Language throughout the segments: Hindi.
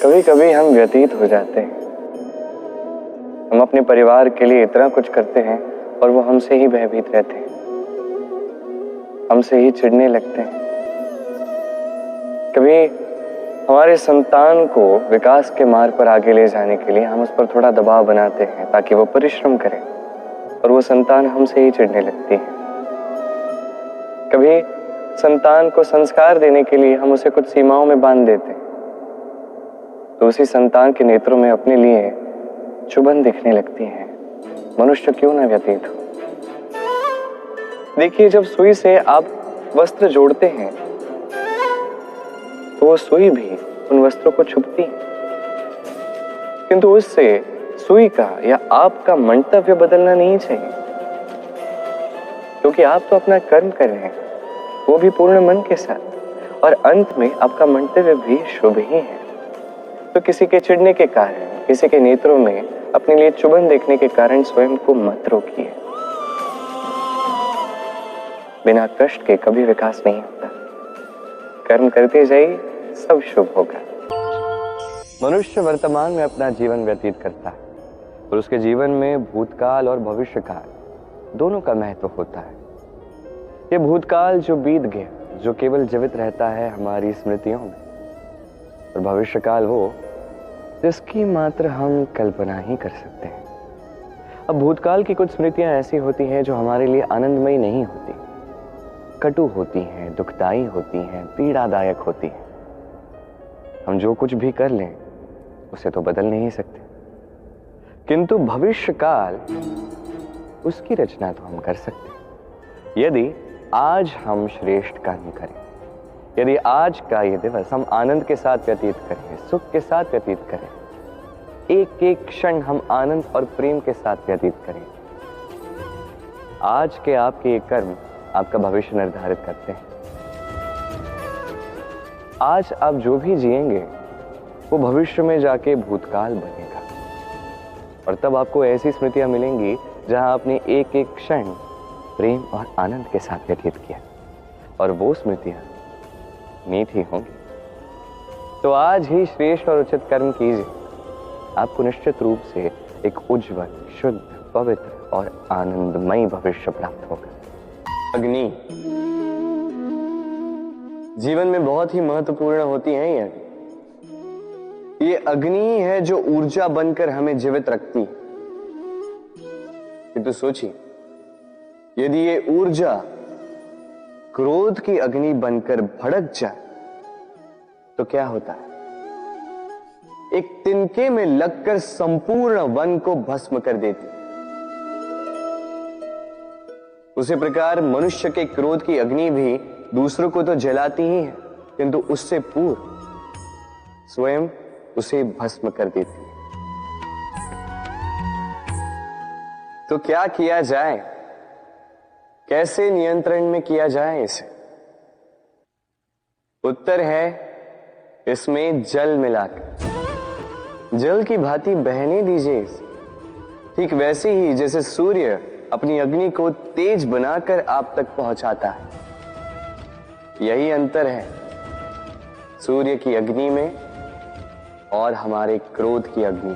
कभी कभी हम व्यतीत हो जाते हैं। हम अपने परिवार के लिए इतना कुछ करते हैं और वो हमसे ही भयभीत रहते हैं, हमसे ही चिढ़ने लगते हैं। कभी हमारे संतान को विकास के मार्ग पर आगे ले जाने के लिए हम उस पर थोड़ा दबाव बनाते हैं ताकि वो परिश्रम करे, और वो संतान हमसे ही चिढ़ने लगती है। कभी संतान को संस्कार देने के लिए हम उसे कुछ सीमाओं में बांध देते हैं, तो उसी संतान के नेत्रों में अपने लिए चुभन दिखने लगती है। मनुष्य क्यों ना व्यतीत हो। देखिए, जब सुई से आप वस्त्र जोड़ते हैं तो वो सुई भी उन वस्त्रों को छुपती है, किंतु उससे सुई का या आपका मंतव्य बदलना नहीं चाहिए, क्योंकि आप तो अपना कर्म कर रहे हैं, वो भी पूर्ण मन के साथ, और अंत में आपका मंतव्य भी शुभ ही है। तो किसी के चिढ़ने के कारण, किसी के नेत्रों में अपने लिए चुभन देखने के कारण स्वयं को मत रोकिए। बिना कष्ट के कभी विकास नहीं होता। कर्म करते जाइए, सब शुभ होगा। मनुष्य वर्तमान में अपना जीवन व्यतीत करता है, और उसके जीवन में भूतकाल और भविष्यकाल दोनों का महत्व होता है। ये भूतकाल जो बीत गया, जो केवल जीवित रहता है हमारी स्मृतियों में, और भविष्यकाल वो जिसकी मात्र हम कल्पना ही कर सकते हैं। अब भूतकाल की कुछ स्मृतियां ऐसी होती हैं जो हमारे लिए आनंदमयी नहीं होती, कटु होती हैं, दुखदायी होती हैं, पीड़ादायक होती हैं। हम जो कुछ भी कर लें उसे तो बदल नहीं सकते, किंतु भविष्यकाल उसकी रचना तो हम कर सकते हैं। यदि आज हम श्रेष्ठ कर्म करें, यदि आज का ये दिवस हम आनंद के साथ व्यतीत करें, सुख के साथ व्यतीत करें, एक एक क्षण हम आनंद और प्रेम के साथ व्यतीत करें, आज के आपके ये कर्म आपका भविष्य निर्धारित करते हैं। आज आप जो भी जिएंगे वो भविष्य में जाके भूतकाल बनेगा, और तब आपको ऐसी स्मृतियां मिलेंगी जहां आपने एक एक क्षण प्रेम और आनंद के साथ व्यतीत किया, और वो स्मृतियां मीठी होंगी। तो आज ही श्रेष्ठ और उचित कर्म कीजिए, आपको निश्चित रूप से एक उज्जवल, शुद्ध, पवित्र और आनंदमयी भविष्य प्राप्त होगा। अग्नि जीवन में बहुत ही महत्वपूर्ण होती है। ये अग्नि है जो ऊर्जा बनकर हमें जीवित रखती है। तो सोचिए, यदि ये ऊर्जा क्रोध की अग्नि बनकर भड़क जाए तो क्या होता है? एक तिनके में लगकर संपूर्ण वन को भस्म कर देती। उसी प्रकार मनुष्य के क्रोध की अग्नि भी दूसरों को तो जलाती ही है, किंतु उससे पूर्व स्वयं उसे भस्म कर देती है। तो क्या किया जाए? कैसे नियंत्रण में किया जाए इसे? उत्तर है इसमें जल मिलाकर। जल की भांति बहने दीजिए इसे, ठीक वैसे ही जैसे सूर्य अपनी अग्नि को तेज बनाकर आप तक पहुंचाता है। यही अंतर है सूर्य की अग्नि में और हमारे क्रोध की अग्नि।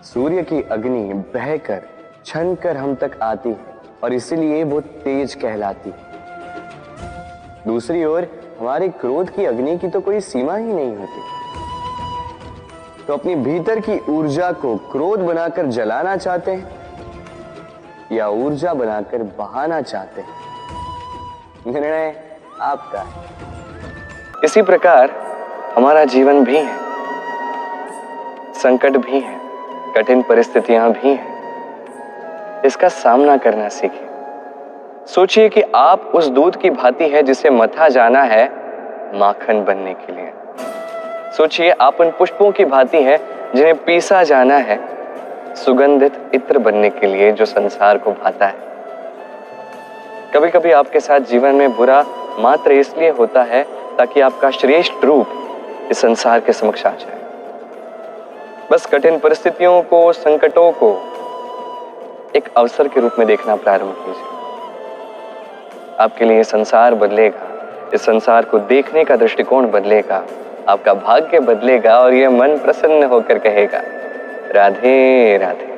सूर्य की अग्नि बहकर छनकर हम तक आती है और इसीलिए वो तेज कहलाती है। दूसरी ओर हमारे क्रोध की अग्नि की तो कोई सीमा ही नहीं होती। तो अपनी भीतर की ऊर्जा को क्रोध बनाकर जलाना चाहते हैं या ऊर्जा बनाकर बहाना चाहते हैं? निर्णय आपका है। इसी प्रकार हमारा जीवन भी है, संकट भी है, कठिन परिस्थितियां भी हैं। इसका सामना करना सीखिए। सोचिए कि आप उस दूध की भांति है जिसे मथा जाना है माखन बनने के लिए। सोचिए आप उन पुष्पों की भांति है जिन्हें पीसा जाना है सुगंधित इत्र बनने के लिए, जो संसार को भाता है। कभी कभी आपके साथ जीवन में बुरा मात्र इसलिए होता है ताकि आपका श्रेष्ठ रूप इस संसार के समक्ष आ जाए। बस कठिन परिस्थितियों को, संकटों को एक अवसर के रूप में देखना प्रारंभ कीजिए। आपके लिए संसार बदलेगा, इस संसार को देखने का दृष्टिकोण बदलेगा, आपका भाग्य बदलेगा और ये मन प्रसन्न होकर कहेगा राधे राधे।